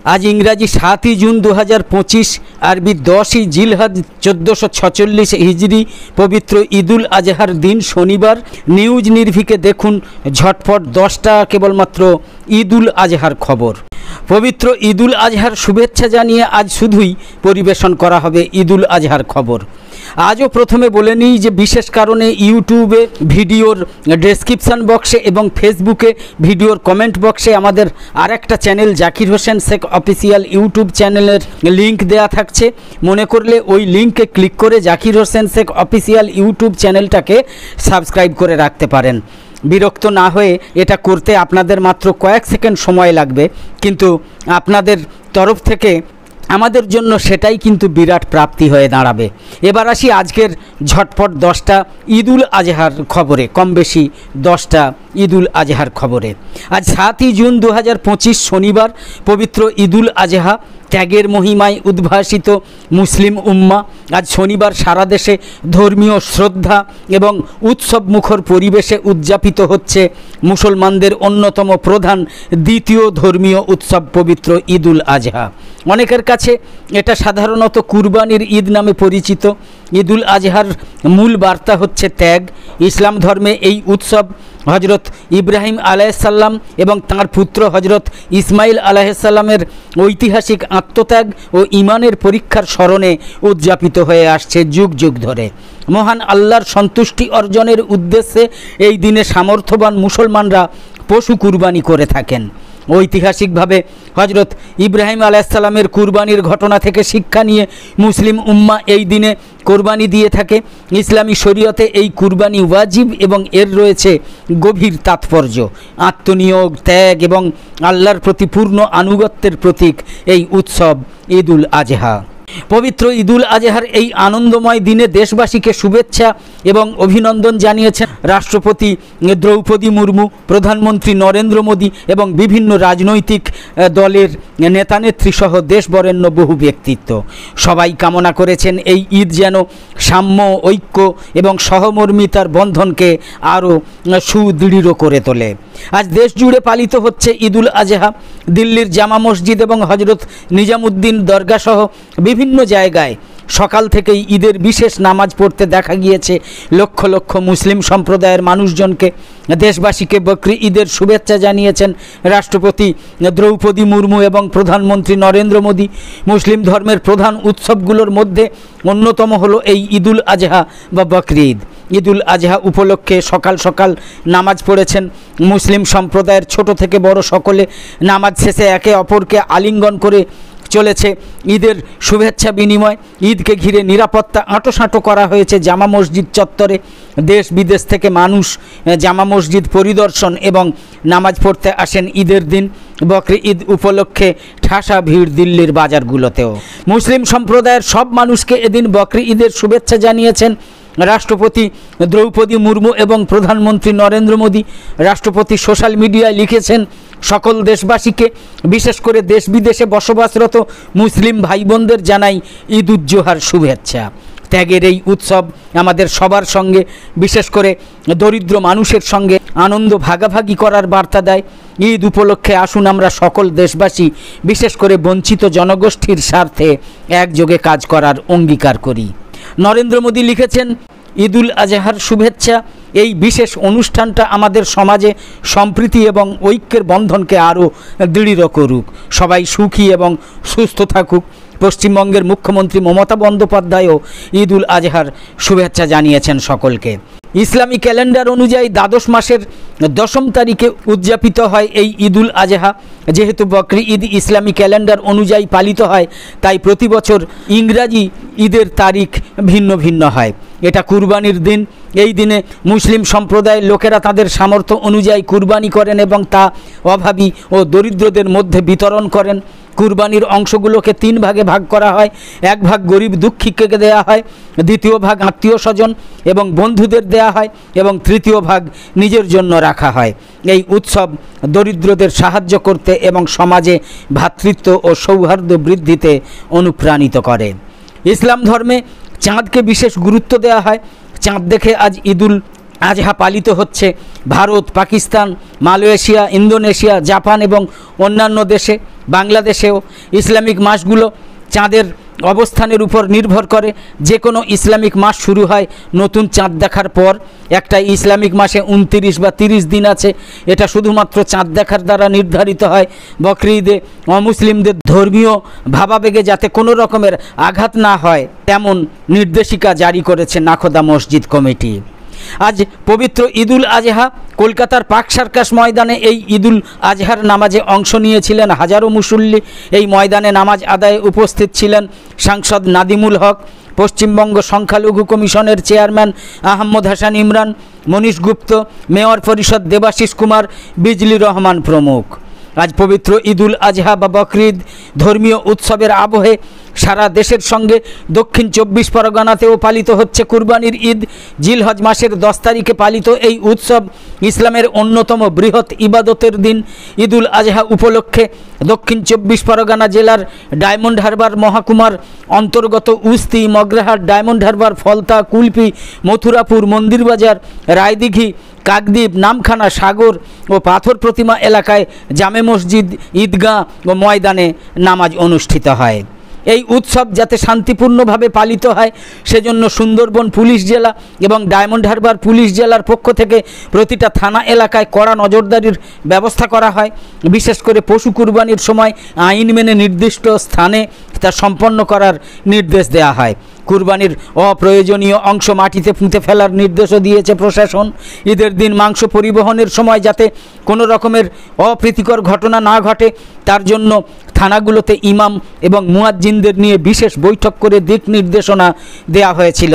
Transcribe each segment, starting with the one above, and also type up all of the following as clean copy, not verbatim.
आज इंग्राजी 7 जून 2025 अरबी 10 जिलहज 1446 हिजरी पवित्र ईदुल आजहार दिन शनिवार। निউজ নির্ভীকে দেখুন ঝটপট 10টা কেবলমাত্র ईदुल आजहार खबर। पवित्र ईदुल आजहार शुभेच्छा जानिए आज शुधुई परिवेशन करा हबे ईदुल आजहार खबर। आजও प्रथमे बोले नी जे विशेष कारणे यूट्यूबे भिडियोर डेस्क्रिप्शन बक्से एवं फेसबुके भिडियोर कमेंट बक्से आमादेर आरेकटा channel Zakir Hossain Sheikh official YouTube चैनलेर लिंक देया थाकछे। मने करले ओई लिंके क्लिक करे जाकिर होसेन शेख अफिशियल यूट्यूब चैनलटाके सबस्क्राइब करे राखते पारेन। বিরক্ত না হয়ে এটা করতে আপনাদের মাত্র কয়েক সেকেন্ড সময় লাগবে, কিন্তু আপনাদের তরফ থেকে আমাদের জন্য সেটাই কিন্তু বিরাট প্রাপ্তি হয়ে দাঁড়াবে। এবার আসি আজকের ঝটপট 10টা ঈদুল আজহার খবরে, কম বেশি 10টা ঈদুল আজহার খবরে। আজ 7 জুন 2025 শনিবার পবিত্র ঈদুল আজহা ত্যাগের মহিমায় উদ্ভাসিত মুসলিম উম্মা। আজ শনিবার সারা দেশে ধর্মীয় শ্রদ্ধা এবং উৎসব মুখর পরিবেশে উদযাপিত হচ্ছে মুসলমানদের অন্যতম প্রধান দ্বিতীয় ধর্মীয় উৎসব পবিত্র ঈদুল আজহা। অনেকের কাছে এটা সাধারণত কুরবানির ঈদ নামে পরিচিত। ঈদুল আজহার মূল বার্তা হচ্ছে ত্যাগ। ইসলাম ধর্মে এই উৎসব হজরত ইব্রাহিম আলাইহিসসালাম এবং তাঁর পুত্র হজরত ইসমাইল আলাইহিসসালামের ঐতিহাসিক আত্মত্যাগ ও ঈমানের পরীক্ষার স্মরণে উদযাপিত হয়ে আসছে যুগ যুগ ধরে। মহান আল্লাহর সন্তুষ্টি অর্জনের উদ্দেশ্যে এই দিনে সামর্থ্যবান মুসলমানরা পশু কুরবানি করে থাকেন। ঐতিহাসিকভাবে হজরত ইব্রাহিম আলাইহিসসালামের কুরবানির ঘটনা থেকে শিক্ষা নিয়ে মুসলিম উম্মা এই দিনে কোরবানি দিয়ে থাকে। ইসলামী শরীয়তে এই কুরবানি ওয়াজিব এবং এর রয়েছে গভীর তাৎপর্য। আত্মনিয়োগ, ত্যাগ এবং আল্লাহর প্রতি পূর্ণ আনুগত্যের প্রতীক এই উৎসব ঈদুল আজহা। পবিত্র ঈদুল আজহার এই আনন্দময় দিনে দেশবাসীকে শুভেচ্ছা এবং অভিনন্দন জানিয়েছেন রাষ্ট্রপতি দ্রৌপদী মুর্মু, প্রধানমন্ত্রী নরেন্দ্র মোদী এবং বিভিন্ন রাজনৈতিক দলের নেতানেত্রী সহ দেশ বরেণ্য বহু ব্যক্তিত্ব। সবাই কামনা করেছেন এই ঈদ যেন সাম্য, ঐক্য এবং সহমর্মিতার বন্ধনকে আরও সুদৃঢ় করে তোলে। আজ দেশ জুড়ে পালিত হচ্ছে ঈদুল আজহা। দিল্লির জামা মসজিদ এবং হজরত নিজামুদ্দিন দরগা সহ বিভিন্ন জায়গায় সকাল থেকেই ঈদের বিশেষ নামাজ পড়তে দেখা গিয়েছে লক্ষ লক্ষ মুসলিম সম্প্রদায়ের মানুষজনকে। দেশবাসীকে বকরি ঈদের শুভেচ্ছা জানিয়েছেন রাষ্ট্রপতি দ্রৌপদী মুর্মু এবং প্রধানমন্ত্রী নরেন্দ্র মোদী। মুসলিম ধর্মের প্রধান উৎসবগুলোর মধ্যে অন্যতম হলো এই ঈদুল আজহা বা বকরি ঈদ। ঈদুল আজহা উপলক্ষে সকাল সকাল নামাজ পড়েছেন মুসলিম সম্প্রদায়ের ছোট থেকে বড় সকলে। নামাজ শেষে একে অপরকে আলিঙ্গন করে চলেছে ঈদের শুভেচ্ছা বিনিময়। ঈদকে ঘিরে নিরাপত্তা আঁটোসাঁটো করা হয়েছে জামা মসজিদ চত্বরে। দেশ বিদেশ থেকে মানুষ জামা মসজিদ পরিদর্শন এবং নামাজ পড়তে আসেন ঈদের দিন। বকরি ঈদ উপলক্ষে ঠাসা ভিড় দিল্লির বাজারগুলোতেও। মুসলিম সম্প্রদায়ের সব মানুষকে এদিন বকরি ঈদের শুভেচ্ছা জানিয়েছেন রাষ্ট্রপতি দ্রৌপদী মুর্মু এবং প্রধানমন্ত্রী নরেন্দ্র মোদী। রাষ্ট্রপতি সোশ্যাল মিডিয়ায় লিখেছেন, সকল দেশবাসীকে, বিশেষ করে দেশ বিদেশে বসবাসরত মুসলিম ভাই বোনদের জানাই ঈদ উজ জোহার শুভেচ্ছা। ত্যাগের এই উৎসব আমাদের সবার সঙ্গে, বিশেষ করে দরিদ্র মানুষের সঙ্গে আনন্দ ভাগাভাগি করার বার্তা দেয়। ঈদ উপলক্ষে আসুন আমরা সকল দেশবাসী, বিশেষ করে বঞ্চিত জনগোষ্ঠীর স্বার্থে একযোগে কাজ করার অঙ্গীকার করি। নরেন্দ্র মোদী লিখেছেন, ঈদুল আজহার শুভেচ্ছা। এই বিশেষ অনুষ্ঠানটা আমাদের সমাজে সম্প্রীতি এবং ঐক্যের বন্ধনকে আরও দৃঢ় করুক। সবাই সুখী এবং সুস্থ থাকুক। পশ্চিমবঙ্গের মুখ্যমন্ত্রী মমতা বন্দ্যোপাধ্যায়ও ঈদুল আজহার শুভেচ্ছা জানিয়েছেন সকলকে। ইসলামী ক্যালেন্ডার অনুযায়ী দ্বাদশ মাসের 10ম তারিখে উদযাপিত হয় এই ঈদুল আজহা। যেহেতু বকরি ঈদ ইসলামী ক্যালেন্ডার অনুযায়ী পালিত হয়, তাই প্রতি বছর ইংরাজি ঈদের তারিখ ভিন্ন ভিন্ন হয়। এটা কুরবানির দিন। এই দিনে মুসলিম সম্প্রদায়ের লোকেরা তাদের সামর্থ্য অনুযায়ী কুরবানি করেন এবং তা অভাবী ও দরিদ্রদের মধ্যে বিতরণ করেন। কুরবানির অংশগুলোকে 3 ভাগে ভাগ করা হয়। এক ভাগ গরিব দুঃখীকে দেয়া হয়, দ্বিতীয় ভাগ আত্মীয় স্বজন এবং বন্ধুদের দেয়া হয় এবং তৃতীয় ভাগ নিজের জন্য রাখা হয়। এই উৎসব দরিদ্রদের সাহায্য করতে এবং সমাজে ভ্রাতৃত্ব ও সৌহার্দ্য বৃদ্ধিতে অনুপ্রাণিত করে। ইসলাম ধর্মে চাঁদকে বিশেষ গুরুত্ব দেওয়া হয়। চাঁদ দেখে আজ ঈদুল আজহা পালিত হচ্ছে Bharat, Pakistan, Malaysia, Indonesia, Japan এবং অন্যান্য দেশে। বাংলাদেশেও ইসলামিক মাসগুলো চাঁদের অবস্থানের উপর নির্ভর করে। যে কোনো ইসলামিক মাস শুরু হয় নতুন চাঁদ দেখার পর। একটা ইসলামিক মাসে 29 বা 30 দিন আছে, এটা শুধুমাত্র চাঁদ দেখার দ্বারা নির্ধারিত হয়। বকরি ঈদে অমুসলিমদের ধর্মীয় ভাবাবেগে যাতে কোনো রকমের আঘাত না হয় তেমন নির্দেশিকা জারি করেছে নাখোদা মসজিদ কমিটি। আজ পবিত্র ঈদুল আজহা। কলকাতার পার্ক সার্কাস ময়দানে এই ঈদুল আজহার নামাজে অংশ নিয়েছিলেন হাজারো মুসল্লি। এই ময়দানে নামাজ আদায়ে উপস্থিত ছিলেন সাংসদ নাদিমুল হক, পশ্চিমবঙ্গ সংখ্যালঘু কমিশনের চেয়ারম্যান আহমদ হাসান ইমরান, মনীষ গুপ্ত, মেয়র পরিষদ দেবাশিস কুমার, বিজলি রহমান প্রমুখ। আজ পবিত্র ঈদুল আজহা বা বকরিদ ধর্মীয় উৎসবের আবহে সারা দেশের সঙ্গে দক্ষিণ 24 পরগনাতেও পালিত হচ্ছে কুরবানির ঈদ। জিলহজ মাসের 10 তারিখে পালিত এই উৎসব ইসলামের অন্যতম বৃহৎ ইবাদতের দিন। ঈদুল আজহা উপলক্ষে দক্ষিণ 24 পরগনা জেলার ডায়মন্ড হারবার মহকুমার অন্তর্গত উস্তি, মগরাহাট, ডায়মন্ড হারবার, ফলতা, কুলপি, মথুরাপুর, মন্দিরবাজার, রায়দিঘি, কাকদ্বীপ, নামখানা, সাগর ও পাথর প্রতিমা এলাকায় জামে মসজিদ, ঈদগাহ ও ময়দানে নামাজ অনুষ্ঠিত হয়। এই উৎসব যাতে শান্তিপূর্ণভাবে পালিত হয় সেজন্য সুন্দরবন পুলিশ জেলা এবং ডায়মন্ড হারবার পুলিশ জেলার পক্ষ থেকে প্রতিটা থানা এলাকায় কড়া নজরদারির ব্যবস্থা করা হয়। বিশেষ করে পশু কুরবানির সময় আইন মেনে নির্দিষ্ট স্থানে তা সম্পন্ন করার নির্দেশ দেওয়া হয়। কুরবানির অপ্রয়োজনীয় অংশ মাটিতে পুঁতে ফেলার নির্দেশও দিয়েছে প্রশাসন। ঈদের দিন মাংস পরিবহনের সময় যাতে কোনো রকমের অপ্রীতিকর ঘটনা না ঘটে তার জন্য থানাগুলোতে ইমাম এবং মুয়াজ্জিনদের নিয়ে বিশেষ বৈঠক করে দিক নির্দেশনা দেওয়া হয়েছিল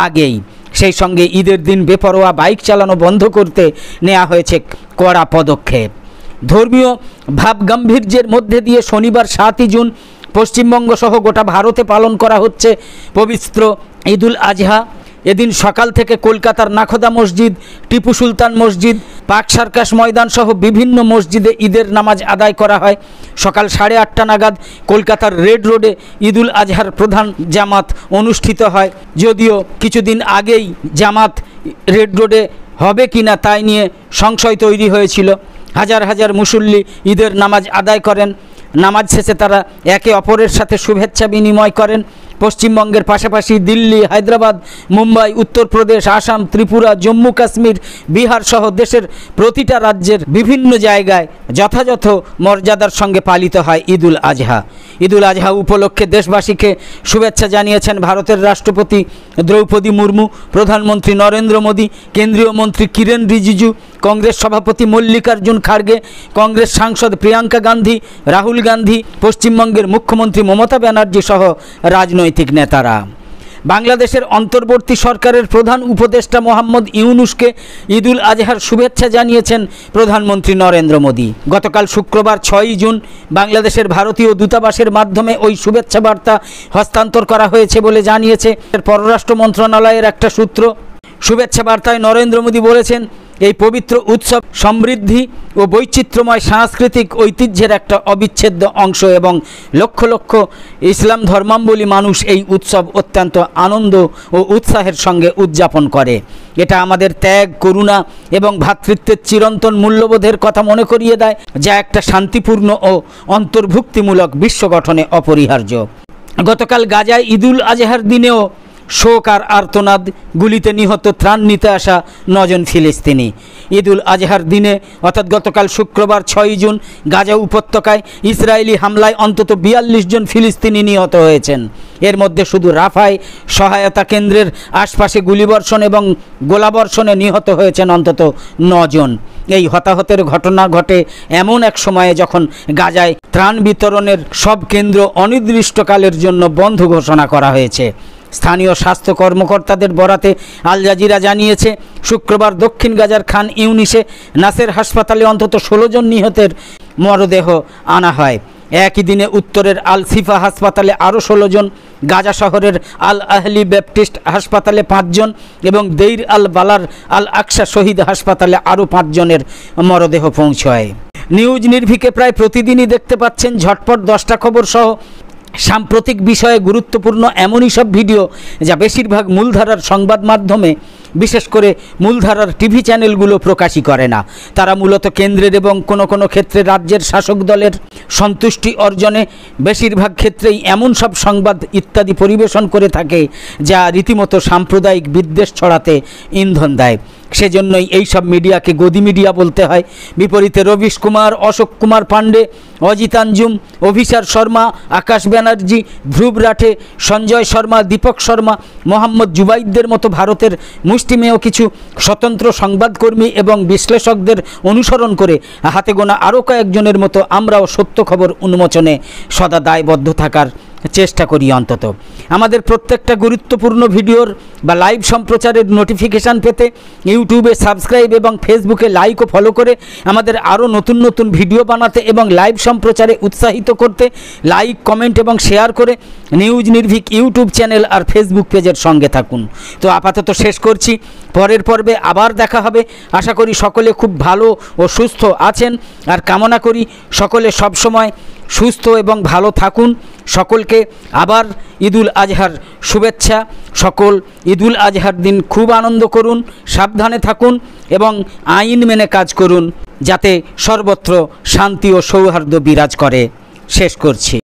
আগেই। সেই সঙ্গে ঈদের দিন বেপরোয়া বাইক চালানো বন্ধ করতে নেওয়া হয়েছে কড়া পদক্ষেপ। ধর্মীয় ভাবগাম্ভীর্যের মধ্যে দিয়ে শনিবার 7ই জুন পশ্চিমবঙ্গ সহ গোটা ভারতে পালন করা হচ্ছে পবিত্র ঈদুল আজহা। এদিন সকাল থেকে কলকাতার নাখোদা মসজিদ, টিপু সুলতান মসজিদ, পার্ক সার্কাস ময়দান সহ বিভিন্ন মসজিদে ঈদের নামাজ আদায় করা হয়। সকাল 8:30 নাগাদ কলকাতার রেড রোডে ঈদুল আজহার প্রধান জামাত অনুষ্ঠিত হয়। যদিও কিছুদিন আগেই জামাত রেড রোডে হবে কিনা তাই নিয়ে সংশয় তৈরি হয়েছিল। হাজার হাজার মুসল্লি ঈদের নামাজ আদায় করেন। নামাজ শেষে তারা একে অপরের সাথে শুভেচ্ছা বিনিময় করেন। পশ্চিমবঙ্গের পাশাপাশি দিল্লি, হায়দ্রাবাদ, মুম্বাই, উত্তরপ্রদেশ, আসাম, ত্রিপুরা, জম্মু কাশ্মীর, বিহার সহ দেশের প্রতিটা রাজ্যের বিভিন্ন জায়গায় যথাযথ মর্যাদার সঙ্গে পালিত হয় ঈদুল আজহা। ঈদুল আজহা উপলক্ষে দেশবাসীকে শুভেচ্ছা জানিয়েছেন ভারতের রাষ্ট্রপতি দ্রৌপদী মুর্মু, প্রধানমন্ত্রী নরেন্দ্র মোদী, কেন্দ্রীয় মন্ত্রী কিরেন রিজিজু, কংগ্রেস সভাপতি মল্লিকার্জুন খাড়গে, কংগ্রেস সাংসদ প্রিয়াঙ্কা গান্ধী, রাহুল গান্ধী, পশ্চিমবঙ্গের মুখ্যমন্ত্রী মমতা ব্যানার্জি সহ রাজনৈতিক নেতারা। বাংলাদেশের অন্তর্বর্তী সরকারের প্রধান উপদেষ্টা মোহাম্মদ ইউনুসকে ঈদুল আজহার শুভেচ্ছা জানিয়েছেন প্রধানমন্ত্রী নরেন্দ্র মোদী। গতকাল শুক্রবার 6ই জুন বাংলাদেশের ভারতীয় দূতাবাসের মাধ্যমে ওই শুভেচ্ছা বার্তা হস্তান্তর করা হয়েছে বলে জানিয়েছে পররাষ্ট্র মন্ত্রণালয়ের একটা সূত্র। শুভেচ্ছা বার্তায় নরেন্দ্র মোদী বলেছেন, এই পবিত্র উৎসব সমৃদ্ধি ও বৈচিত্র্যময় সাংস্কৃতিক ঐতিহ্যের একটা অবিচ্ছেদ্য অংশ এবং লক্ষ লক্ষ ইসলাম ধর্মাবলম্বী মানুষ এই উৎসব অত্যন্ত আনন্দ ও উৎসাহের সঙ্গে উদযাপন করে। এটা আমাদের ত্যাগ, করুণা এবং ভ্রাতৃত্বের চিরন্তন মূল্যবোধের কথা মনে করিয়ে দেয়, যা একটা শান্তিপূর্ণ ও অন্তর্ভুক্তিমূলক বিশ্ব গঠনে অপরিহার্য। গতকাল গাজায় ঈদুল আজহার দিনেও শোক আর আর্তনাদ। গুলিতে নিহত, ত্রাণ নিতে আসা 9 জন ফিলিস্তিনি। ঈদুল আজহার দিনে অর্থাৎ গতকাল শুক্রবার 6ই জুন গাজা উপত্যকায় ইসরায়েলি হামলায় অন্তত 42 জন ফিলিস্তিনি নিহত হয়েছেন। এর মধ্যে শুধু রাফায় সহায়তা কেন্দ্রের আশপাশে গুলিবর্ষণ এবং গোলাবর্ষণে নিহত হয়েছেন অন্তত 9 জন। এই হতাহতের ঘটনা ঘটে এমন এক সময়ে যখন গাজায় ত্রাণ বিতরণের সব কেন্দ্র অনির্দিষ্টকালের জন্য বন্ধ ঘোষণা করা হয়েছে। স্থানীয় স্বাস্থ্য কর্মকর্তাদের বরাতে আল জাজিরা জানিয়েছে, শুক্রবার দক্ষিণ গাজার খান ইউনিসে নাসের হাসপাতালে অন্তত 16 জন নিহতের মরদেহ আনা হয়। একই দিনে উত্তরের আল সিফা হাসপাতালে আরও 16 জন, গাজা শহরের আল আহলি ব্যাপটিস্ট হাসপাতালে 5 জন এবং দেইর আল বালার আল আকসা শহীদ হাসপাতালে আরও 5 জনের মরদেহ পৌঁছয়। নিউজ নির্ভীকে প্রায় প্রতিদিনই দেখতে পাচ্ছেন ঝটপট 10টা খবর সহ সাম্প্রতিক বিষয়ে গুরুত্বপূর্ণ এমনই সব ভিডিও যা বেশিরভাগ মূলধারার সংবাদ মাধ্যমে বিশেষ করে মূলধারার টিভি চ্যানেলগুলো প্রকাশই করে না। তারা মূলত কেন্দ্রের এবং কোনো কোনো ক্ষেত্রে রাজ্যের শাসক দলের সন্তুষ্টি অর্জনে বেশিরভাগ ক্ষেত্রেই এমন সব সংবাদ ইত্যাদি পরিবেশন করে থাকে যা রীতিমতো সাম্প্রদায়িক বিদ্বেষ ছড়াতে ইন্ধন দেয়। সেজন্যই এই সব মিডিয়াকে গদি মিডিয়া বলতে হয়। বিপরীতে রবিশ কুমার, অশোক কুমার পাণ্ডে, অজিত আঞ্জুম, অভিসার শর্মা, আকাশ ব্যানার্জি, ধ্রুব রাঠে, সঞ্জয় শর্মা, দীপক শর্মা, মোহাম্মদ জুবাইদদের মতো ভারতের মুষ্টিমেয় কিছু স্বতন্ত্র সংবাদকর্মী এবং বিশ্লেষকদের অনুসরণ করে হাতে গোনা আরও কয়েকজনের মতো আমরাও সত্য খবর উন্মোচনে সদা দায়বদ্ধ থাকার চেষ্টা করি। অন্তত আমাদের প্রত্যেকটা গুরুত্বপূর্ণ ভিডিওর বা লাইভ সম্প্রচারের নোটিফিকেশান পেতে ইউটিউবে সাবস্ক্রাইব এবং ফেসবুকে লাইক ও ফলো করে আমাদের আরও নতুন নতুন ভিডিও বানাতে এবং লাইভ সম্প্রচারে উৎসাহিত করতে লাইক, কমেন্ট এবং শেয়ার করে নিউজ নির্ভীক ইউটিউব চ্যানেল আর ফেসবুক পেজের সঙ্গে থাকুন। তো আপাতত শেষ করছি, পরের পর্বে আবার দেখা হবে। আশা করি সকলে খুব ভালো ও সুস্থ আছেন আর কামনা করি সকলে সবসময় সুস্থ এবং ভালো থাকুন। সকলকে আবার ঈদুল আজহার শুভেচ্ছা। সকল ঈদুল আজহার দিন খুব আনন্দ করুন, সাবধানে থাকুন এবং আইন মেনে কাজ করুন যাতে সর্বত্র শান্তি ও সৌহার্দ্য বিরাজ করে। শেষ করছি।